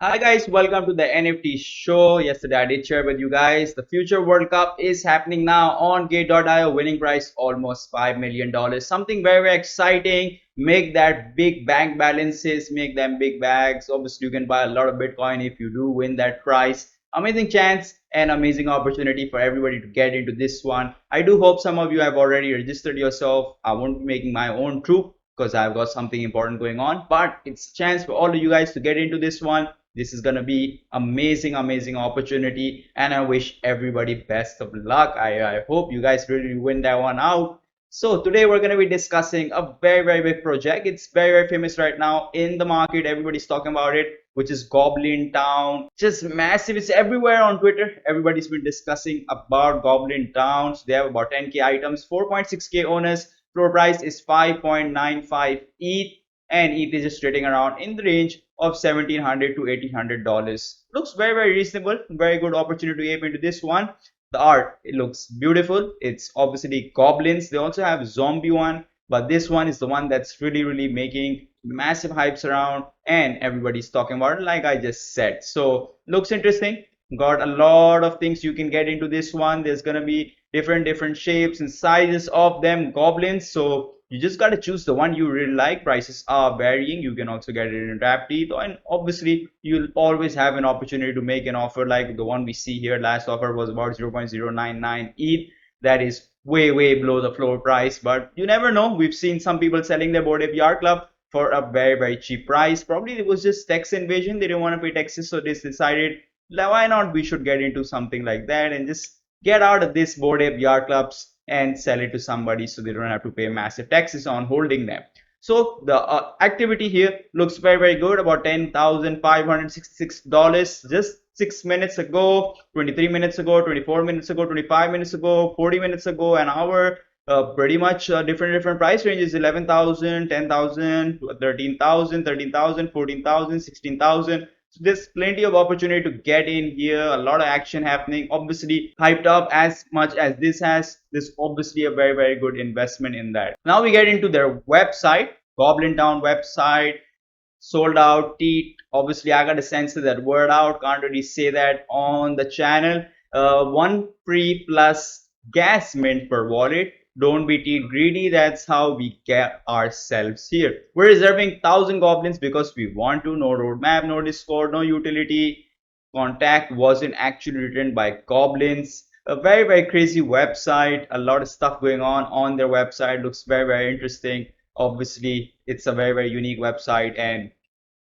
Hi guys, welcome to the NFT show. Yesterday I did share with you guys the Future World Cup is happening now on Gate.io. Winning price almost $5 million. Something very exciting. Make that big bank balances, make them big bags. Obviously, you can buy a lot of Bitcoin if you do win that prize. Amazing chance and amazing opportunity for everybody to get into this one. I do hope some of you have already registered yourself. I won't be making my own troop because I've got something important going on, but it's a chance for all of you guys to get into this one. This is going to be amazing opportunity, and I wish everybody best of luck. I hope you guys really win that one out. So today we're going to be discussing a very big project. It's very famous right now in the market. Everybody's talking about it, which is Goblintown. Just massive. It's everywhere on Twitter. Everybody's been discussing about Goblintown. So they have about 10k items, 4.6k owners. Floor price is 5.95 ETH, and ETH is just trading around in the range of $1,700 to $1,800. Looks very reasonable. Very good opportunity to aim into this one. The art, it looks beautiful. It's obviously goblins. They also have zombie one, but this one is the one that's really making massive hypes around, and everybody's talking about it, like I just said. So looks interesting. Got a lot of things you can get into this one. There's gonna be different shapes and sizes of them goblins. So you just got to choose the one you really like. Prices are varying. You can also get it in wrapped ETH, and obviously you'll always have an opportunity to make an offer like the one we see here. Last offer was about 0.099 ETH. That is way below the floor price, but you never know. We've seen some people selling their Bored Ape Yacht Club for a very cheap price. Probably it was just tax invasion. They didn't want to pay taxes, so they decided, why not, we should get into something like that and just get out of this Bored Ape Yacht Clubs and sell it to somebody so they don't have to pay massive taxes on holding them. So the activity here looks very good. About $10,566 just 6 minutes ago, 23 minutes ago, 24 minutes ago, 25 minutes ago, 40 minutes ago, an hour. Pretty much different price ranges: 11,000, 10,000, 13,000, 13,000, 14,000, 16,000. So there's plenty of opportunity to get in here. A lot of action happening. Obviously, hyped up as much as this has. This obviously a very good investment in that. Now we get into their website, Goblintown website. Sold out, teat. Obviously, I got to censor that word out. Can't really say that on the channel. One free plus gas mint per wallet. Don't be teat greedy. That's how we get ourselves here. We're reserving 1,000 goblins because we want to. No roadmap, no Discord, no utility. Contact wasn't actually written by goblins. A very crazy website. A lot of stuff going on their website. Looks very interesting. Obviously, it's a very unique website, and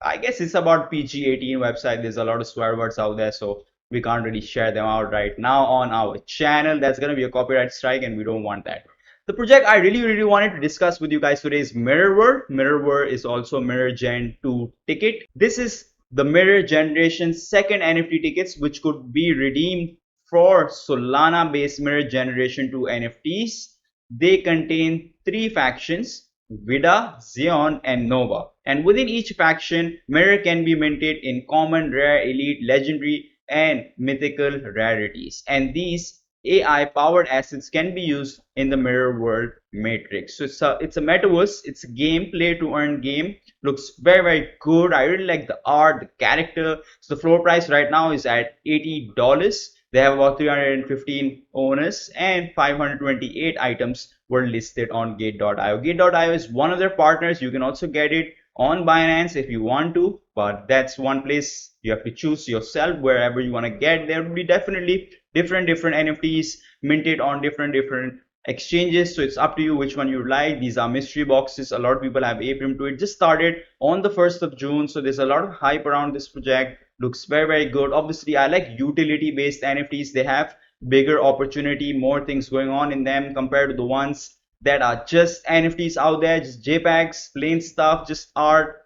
I guess it's about PG-18 website. There's a lot of swear words out there, so we can't really share them out right now on our channel. That's gonna be a copyright strike, and we don't want that. The project I really wanted to discuss with you guys today is Mirror World. Mirror World is also Mirror Gen 2 ticket. This is the Mirror Generation second NFT tickets, which could be redeemed for Solana based Mirror Generation 2 NFTs. They contain three factions: Vida, Xeon, and Nova. And within each faction, Mirror can be minted in common, rare, elite, legendary, and mythical rarities. And these AI powered assets can be used in the Mirror World Matrix. So it's a metaverse. It's a gameplay to earn game. Looks very good. I really like the art, the character. So the floor price right now is at $80. They have about 315 owners, and 528 items were listed on Gate.io. Gate.io is one of their partners. You can also get it on Binance if you want to, but that's one place you have to choose yourself. Wherever you want to get, there will be definitely different NFTs minted on different exchanges, so it's up to you which one you like. These are mystery boxes. A lot of people have aprim to it. Just started on the 1st of June, so there's a lot of hype around this project. Looks very good. Obviously, I like utility based NFTs. They have bigger opportunity, more things going on in them compared to the ones that are just NFTs out there, just JPEGs, plain stuff, just art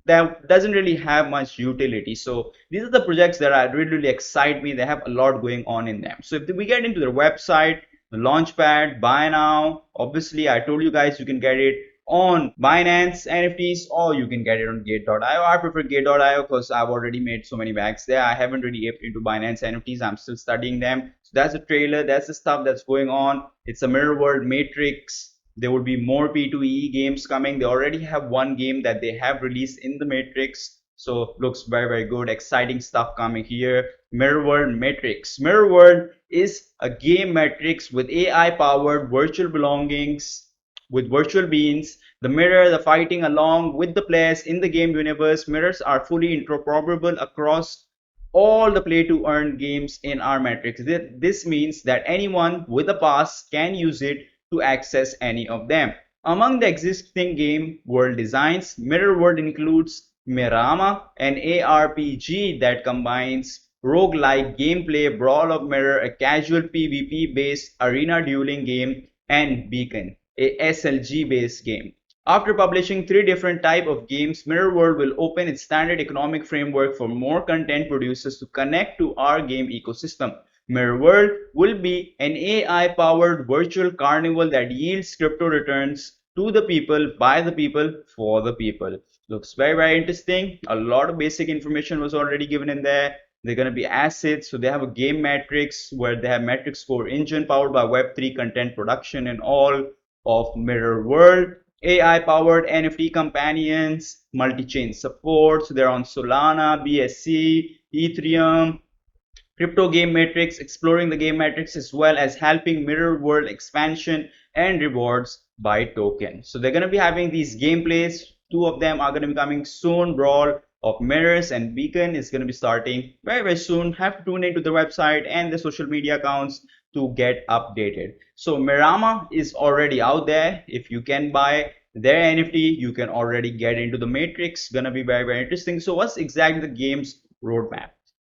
that doesn't really have much utility. So these are the projects that are really excite me. They have a lot going on in them. So if we get into their website, the launchpad, buy now, obviously I told you guys you can get it on Binance NFTs, or you can get it on Gate.io. I prefer Gate.io because I've already made so many bags there. I haven't really aped into Binance NFTs. I'm still studying them. So that's the trailer. That's the stuff that's going on. It's a Mirror World Matrix. There would be more P2E games coming. They already have one game that they have released in the Matrix. So looks very good. Exciting stuff coming here. Mirror World Matrix. Mirror World is a game matrix with AI powered virtual belongings with virtual beings. The mirror, the fighting along with the players in the game universe. Mirrors are fully interoperable across all the play to earn games in our matrix. This means that anyone with a pass can use it to access any of them. Among the existing game world designs, Mirror World includes Mirama, an ARPG that combines roguelike gameplay, Brawl of Mirror, a casual PvP based arena dueling game, and Beacon, a SLG based game. After publishing 3 different types of games, Mirror World will open its standard economic framework for more content producers to connect to our game ecosystem. Mirror World will be an AI-powered virtual carnival that yields crypto returns to the people, by the people, for the people. Looks very interesting. A lot of basic information was already given in there. They're going to be assets. So they have a game matrix where they have metric score engine powered by Web3 content production and all of Mirror World. AI powered NFT companions, multi-chain support. So they're on Solana, BSC, Ethereum, crypto game matrix, exploring the game matrix as well as helping Mirror World expansion and rewards by token. So they're going to be having these gameplays. 2 of them are going to be coming soon. Brawl of Mirrors and Beacon is going to be starting very soon. Have to tune into the website and the social media accounts to get updated. So Mirama is already out there. If you can buy their NFT, you can already get into the matrix. Gonna be very interesting. So what's exactly the game's roadmap?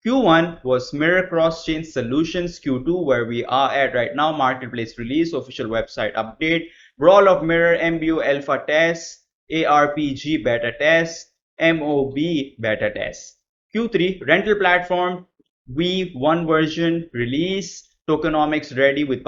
Q1 was Mirror Cross-Chain Solutions. Q2, where we are at right now, Marketplace release, official website update, Brawl of Mirror MBO alpha test, ARPG beta test, MOB beta test. Q3, rental platform, V1 version release, tokenomics ready with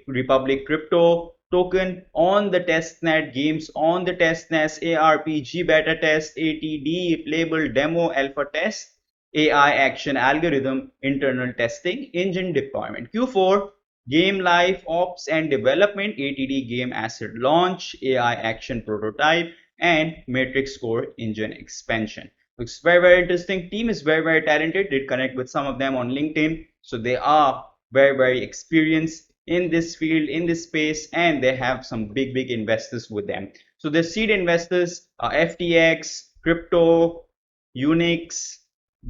Republic Crypto token on the testnet, games on the testnet, ARPG beta test, ATD playable demo alpha test, AI action algorithm internal testing, engine deployment. Q4, game life ops and development, ATD game asset launch, AI action prototype, and matrix score engine expansion. Looks very interesting. Team is very talented. Did connect with some of them on LinkedIn, so they are very experienced in this field, in this space, and they have some big investors with them. So the seed investors are FTX, Crypto, Unix,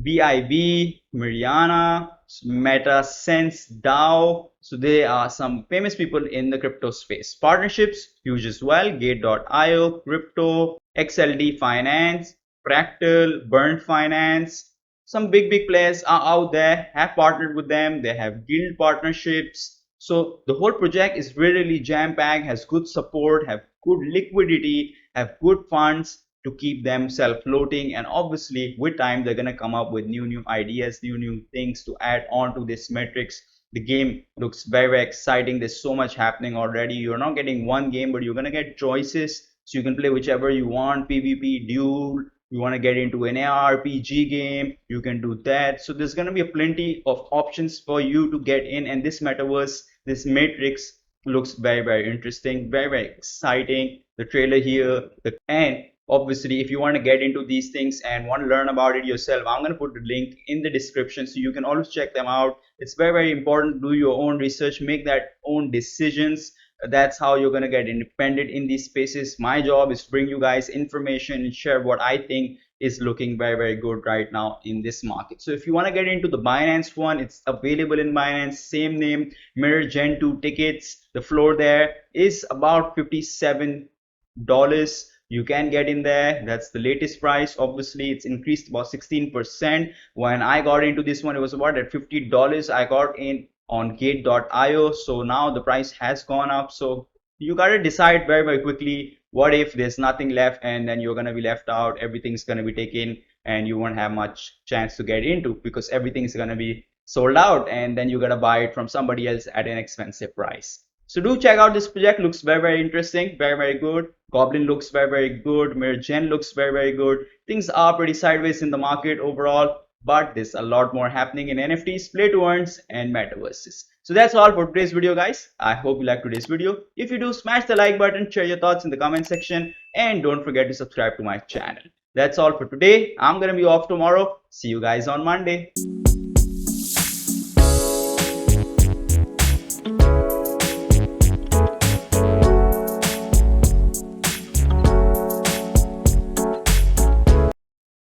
BIB, Mariana, MetaSense DAO. So they are some famous people in the crypto space. Partnerships, huge as well. Gate.io, Crypto, XLD Finance, Fractal, Burn Finance. Some big players are out there, have partnered with them. They have guild partnerships. So the whole project is really jam-packed, has good support, have good liquidity, have good funds to keep them self-floating, and obviously with time they're going to come up with new ideas, new things to add on to this matrix. The game looks very exciting. There's so much happening already. You're not getting one game, but you're going to get choices, so you can play whichever you want. PvP, duel, you want to get into an ARPG game, you can do that. So there's going to be a plenty of options for you to get in, and this metaverse, this matrix looks very interesting, very exciting. The trailer here, and obviously if you want to get into these things and want to learn about it yourself, I'm going to put the link in the description so you can always check them out. It's very important. Do your own research, make that own decisions. That's how you're going to get independent in these spaces. My job is to bring you guys information and share what I think is looking very good right now in this market. So if you want to get into the Binance one, it's available in Binance, same name, Mirror Gen2 tickets. The floor there is about $57. You can get in there. That's the latest price. Obviously it's increased about 16%. When I got into this one, it was about at $50. I got in on Gate.io, so now the price has gone up. So you got to decide very quickly, what if there's nothing left and then you're going to be left out, everything's going to be taken and you won't have much chance to get into because everything is going to be sold out, and then you got to buy it from somebody else at an expensive price. So do check out this project. Looks very interesting, very good. Goblin looks very good. Mirror Gen looks very good. Things are pretty sideways in the market overall, but there's a lot more happening in NFTs, play to earns, and metaverses. So that's all for today's video, guys. I hope you liked today's video. If you do, smash the like button, share your thoughts in the comment section, and don't forget to subscribe to my channel. That's all for today. I'm gonna be off tomorrow. See you guys on Monday.